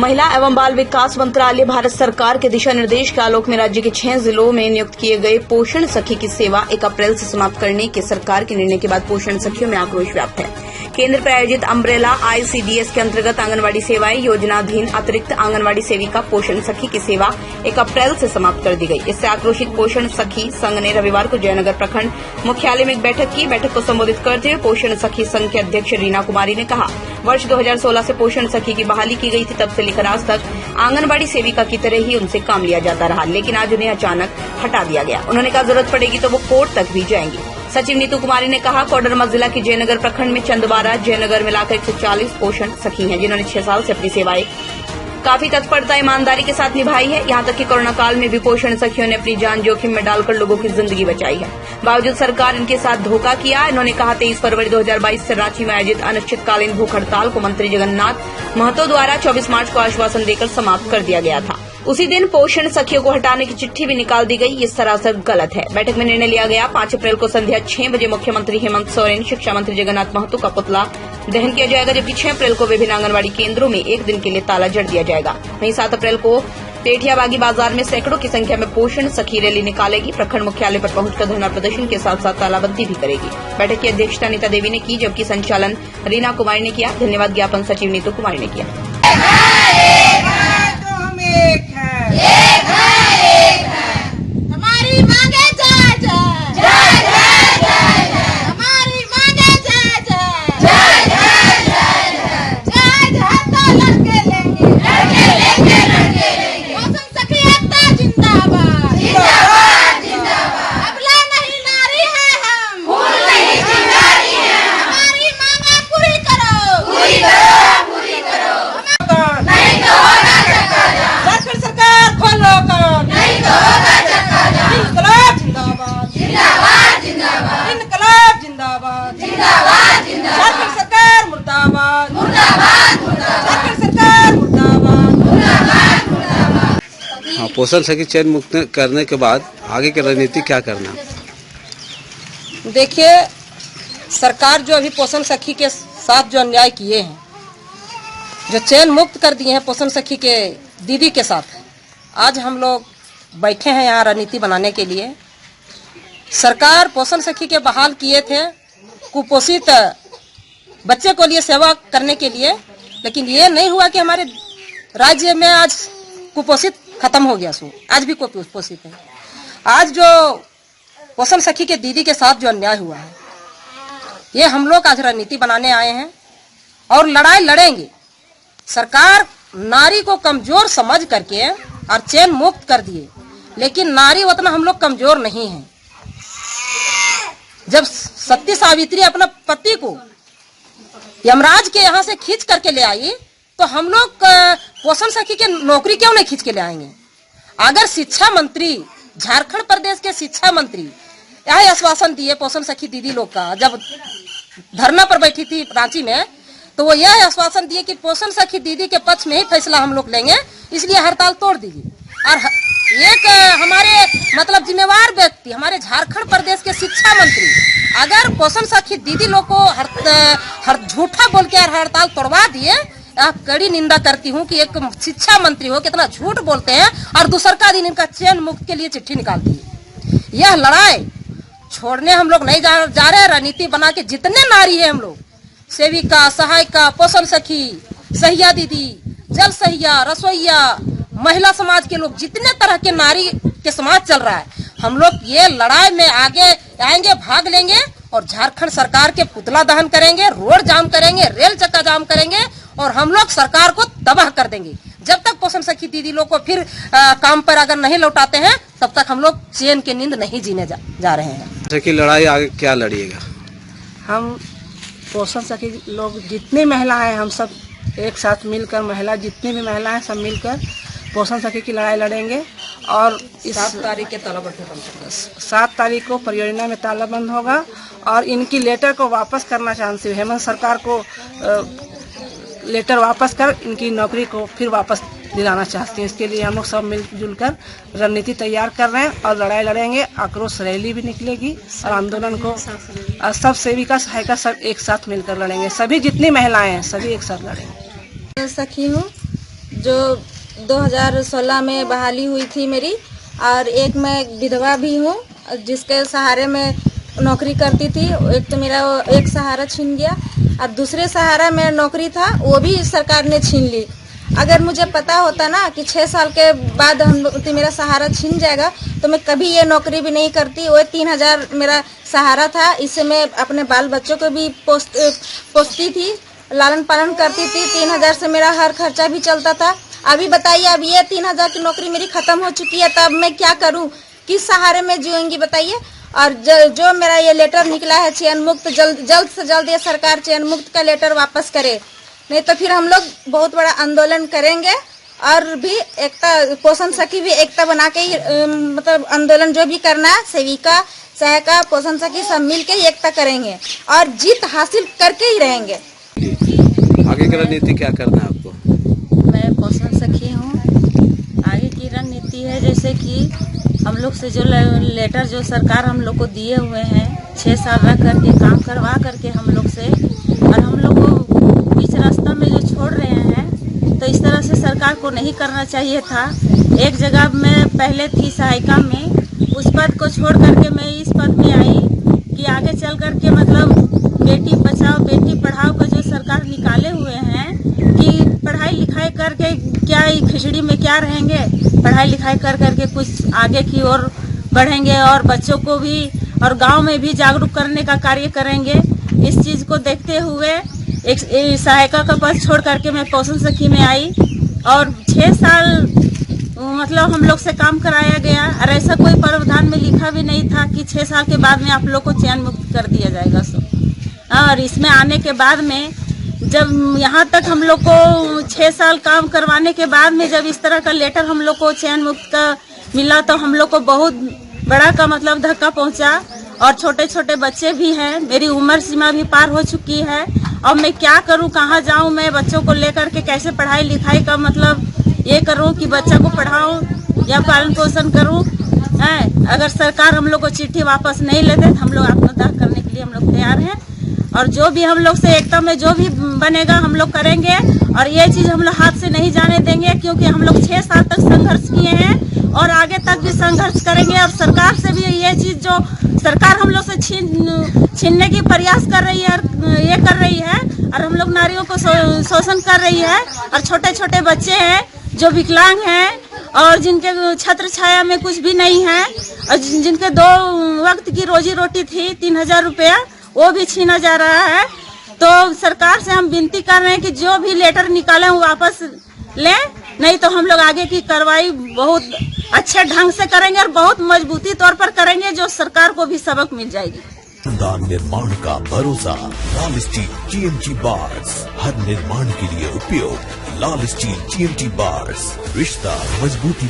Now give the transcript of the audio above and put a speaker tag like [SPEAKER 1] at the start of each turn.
[SPEAKER 1] महिला एवं बाल विकास मंत्रालय भारत सरकार के दिशा निर्देश के आलोक में राज्य के 6 जिलों में नियुक्त किए गए पोषण सखी की सेवा 1 अप्रैल से समाप्त करने के सरकार के निर्णय के बाद पोषण सखियों में आक्रोश व्याप्त है। केंद्र प्रायोजित अम्ब्रेला ICDS के अंतर्गत आंगनवाड़ी सेवाएं योजनाधीन अतिरिक्त आंगनवाड़ी सेविका पोषण सखी की सेवा 1 अप्रैल से समाप्त कर दी गई। इससे आक्रोशित पोषण सखी संघ ने रविवार को जयनगर प्रखंड मुख्यालय में एक बैठक की। बैठक को संबोधित करते हुए पोषण सखी संघ के अध्यक्ष रीना कुमारी ने कहा, वर्ष 2016 से पोषण सखी की बहाली की गई थी। तब से लेकर आज तक आंगनबाड़ी सेविका की तरह ही उनसे काम लिया जाता रहा, लेकिन आज उन्हें अचानक हटा दिया गया। उन्होंने कहा, जरूरत पड़ेगी तो वो कोर्ट तक भी जाएंगी। सचिव नीतू कुमारी ने कहा, कोडरमा जिला के जयनगर प्रखंड में चंदवारा जयनगर मिलाकर 140 पोषण सखी हैं, जिन्होंने 6 साल से अपनी सेवाएं काफी तत्परता ईमानदारी के साथ निभाई है। यहां तक कि कोरोना काल में भी पोषण सखियों ने अपनी जान जोखिम में डालकर लोगों की जिंदगी बचाई है। बावजूद सरकार इनके साथ धोखा किया। इन्होंने कहा, 23 फरवरी 2022 से रांची में आयोजित अनिश्चितकालीन भूख हड़ताल को मंत्री जगन्नाथ महतो द्वारा 24 मार्च को आश्वासन देकर समाप्त कर दिया गया था। उसी दिन पोषण सखियों को हटाने की चिट्ठी भी निकाल दी गई। ये सरासर गलत है। बैठक में निर्णय लिया गया, 5 अप्रैल को संध्या 6 बजे मुख्यमंत्री हेमंत सोरेन, शिक्षा मंत्री जगन्नाथ महतो का पुतला दहन किया जाएगा, जबकि 6 अप्रैल को विभिन्न आंगनबाड़ी केंद्रों में 1 दिन के लिए ताला जड़ दिया जाएगा। वहीं 7 अप्रैल को पेठिया बागी बाजार में सैकड़ों की संख्या में पोषण सखी रैली निकालेगी। प्रखंड मुख्यालय पर पहुंचकर धरना प्रदर्शन के साथ साथ तालाबंदी भी करेगी। बैठक की अध्यक्षता नीता देवी ने की, जबकि संचालन रीना कुमारी ने किया। धन्यवाद ज्ञापन सचिव नीतू कुमारी ने किया।
[SPEAKER 2] पोषण सखी चयन मुक्त करने के बाद आगे की रणनीति क्या करना?
[SPEAKER 3] देखिए, सरकार जो अभी पोषण सखी के साथ जो अन्याय किए हैं, जो चयन मुक्त कर दिए हैं पोषण सखी के दीदी के साथ, आज हम लोग बैठे हैं यहाँ रणनीति बनाने के लिए। सरकार पोषण सखी के बहाल किए थे कुपोषित बच्चे को लिए सेवा करने के लिए, लेकिन ये नहीं हुआ कि हमारे राज्य में आज कुपोषित खत्म हो गया। आज भी कुपोषित है। आज जो पोषण सखी के दीदी के साथ जो अन्याय हुआ है, ये हम लोग आज रणनीति बनाने आए हैं और लड़ाई लड़ेंगे। सरकार नारी को कमजोर समझ करके और चयन मुक्त कर दिए, लेकिन नारी उतना हम लोग कमजोर नहीं है। जब सती सावित्री अपना पति को यमराज के यहाँ से खींच करके ले आई, तो हम लोग पोषण सखी के नौकरी क्यों नहीं खींच के ले आएंगे? अगर शिक्षा मंत्री, झारखंड प्रदेश के शिक्षा मंत्री यह आश्वासन दिए पोषण सखी दीदी लोग का, जब धरना पर बैठी थी रांची में, तो वो यह आश्वासन दिए कि पोषण सखी दीदी के पक्ष में ही फैसला हम लोग लेंगे, इसलिए हड़ताल तोड़ दीजिए। और एक हमारे मतलब जिम्मेवार व्यक्ति, हमारे झारखंड प्रदेश के शिक्षा मंत्री अगर पोषण सखी दीदी लोग को झूठा बोल के हड़ताल तोड़वा दिए, आप कड़ी निंदा करती हूँ कि एक शिक्षा मंत्री हो कितना झूठ बोलते हैं और दूसर का दिन इनका चयन मुक्त के लिए चिट्ठी निकालती है। यह लड़ाई छोड़ने हम लोग नहीं जा रहे। रणनीति बना के जितने नारी है, हम लोग सेविका, सहायिका, पोषण सखी, सहिया दीदी, जल सहिया, रसोईया, महिला समाज के लोग, जितने तरह के नारी के समाज चल रहा है, हम लोग ये लड़ाई में आगे आएंगे, भाग लेंगे और झारखंड सरकार के पुतला दहन करेंगे, रोड जाम करेंगे, रेल चक्का जाम करेंगे और हम लोग सरकार को तबाह कर देंगे। जब तक पोषण सखी दीदी लोग को फिर काम पर अगर नहीं लौटाते हैं, तब तक हम लोग चैन की नींद नहीं जीने जा रहे हैं।
[SPEAKER 2] की लड़ाई आगे क्या लड़िएगा?
[SPEAKER 4] हम पोषण सखी लोग जितनी महिलाएं, हम सब एक साथ मिलकर, महिला जितनी भी महिलाएं सब मिलकर पोषण सखी की लड़ाई लड़ेंगे। और इस
[SPEAKER 3] 7 तारीख के तालाबंद
[SPEAKER 4] 7 तारीख को परियोजना में तालाबंद होगा और इनकी लेटर को वापस करना चाहते हैं। हेमंत सरकार को लेटर वापस कर इनकी नौकरी को फिर वापस दिलाना चाहते हैं। इसके लिए हम लोग सब मिलजुल कर रणनीति तैयार कर रहे हैं और लड़ाई लड़ेंगे। आक्रोश रैली भी निकलेगी और आंदोलन को सब सेविका सहायिका सब एक साथ मिलकर लड़ेंगे। सभी जितनी महिलाएं हैं सभी एक साथ लड़ेंगे।
[SPEAKER 5] सखी हूँ, जो 2016 में बहाली हुई थी मेरी, और एक मैं विधवा भी हूँ जिसके सहारे में नौकरी करती थी। एक तो मेरा एक सहारा छीन गया और दूसरे सहारा मेरा नौकरी था वो भी सरकार ने छीन ली। अगर मुझे पता होता ना कि 6 साल के बाद तो मेरा सहारा छीन जाएगा तो मैं कभी ये नौकरी भी नहीं करती। वो 3000 मेरा सहारा था, इससे मैं अपने बाल बच्चों को भी पोसती थी, लालन पालन करती थी। 3000 से मेरा हर खर्चा भी चलता था। अभी बताइए, अब ये 3000 की नौकरी मेरी खत्म हो चुकी है, तब मैं क्या करूं? किस सहारे में जीऊंगी बताइए? और जो मेरा ये लेटर निकला है चयन मुक्त, जल्द से जल्द ये सरकार चयन मुक्त का लेटर वापस करे, नहीं तो फिर हम लोग बहुत बड़ा आंदोलन करेंगे। और भी एकता, पोषण सखी भी एकता बना के ही मतलब आंदोलन जो भी करना है, सेविका सहायिका पोषण सखी सब मिल के ही एकता करेंगे और जीत हासिल करके ही रहेंगे।
[SPEAKER 2] आगे की रणनीति क्या करना है आपको?
[SPEAKER 6] मैं पोषण सखी हूँ। आगे की रणनीति है जैसे कि हम लोग से जो लेटर जो सरकार हम लोग को दिए हुए हैं 6 साल रख करके काम करवा करके हम लोग से, और हम लोग को बीच रास्ता में जो छोड़ रहे हैं, तो इस तरह से सरकार को नहीं करना चाहिए था। एक जगह मैं पहले थी सहायिका में, उस पद को छोड़ करके मैं इस पद में आई कि आगे चल करके मतलब बेटी बचाओ बेटी पढ़ाओ का जो सरकार निकाले हुए हैं कि पढ़ाई लिखाई करके क्या खिचड़ी में क्या रहेंगे, पढ़ाई लिखाई कर करके कुछ आगे की ओर बढ़ेंगे और बच्चों को भी और गांव में भी जागरूक करने का कार्य करेंगे। इस चीज को देखते हुए एक सहायिका का पद छोड़ करके मैं पोषण सखी में आई और 6 साल मतलब हम लोग से काम कराया गया। और ऐसा कोई प्रावधान में लिखा भी नहीं था कि 6 साल के बाद में आप लोग को चयन मुक्त कर दिया जाएगा। और इसमें आने के बाद में जब यहाँ तक हम लोग को 6 साल काम करवाने के बाद में जब इस तरह का लेटर हम लोग को चयन मुक्त का मिला तो हम लोग को बहुत बड़ा का मतलब धक्का पहुँचा। और छोटे छोटे बच्चे भी हैं, मेरी उम्र सीमा भी पार हो चुकी है। अब मैं क्या करूं, कहाँ जाऊं, मैं बच्चों को लेकर के कैसे पढ़ाई लिखाई का मतलब ये करूं कि बच्चा को पढ़ाऊं या पालन पोषण करूं। अगर सरकार हम लोग को चिट्ठी वापस नहीं लेते तो हम लोग आत्मदाह करने के लिए हम लोग तैयार हैं। और जो भी हम लोग से एकता में जो भी बनेगा हम लोग करेंगे और ये चीज हम लोग हाथ से नहीं जाने देंगे, क्योंकि हम लोग 6 साल तक संघर्ष किए हैं और आगे तक भी संघर्ष करेंगे। और सरकार से भी ये चीज जो सरकार हम लोग से छीनने की प्रयास कर रही है ये कर रही है और हम लोग नारियों को शोषण कर रही है। और छोटे छोटे बच्चे हैं जो विकलांग हैं और जिनके छत्र छाया में कुछ भी नहीं है और जिनके 2 वक्त की रोजी रोटी थी 3000 रुपया वो भी छीना जा रहा है। तो सरकार से हम विनती कर रहे हैं कि जो भी लेटर निकाले वो वापस लें, नहीं तो हम लोग आगे की कार्रवाई बहुत अच्छे ढंग से करेंगे और बहुत मजबूती तौर पर करेंगे, जो सरकार को भी सबक मिल जाएगी।
[SPEAKER 7] शानदार निर्माण का भरोसा लाल स्टील TMT बार्स, हर निर्माण के लिए उपयोग लाल स्टील TMT बार्स, रिश्ता मजबूती।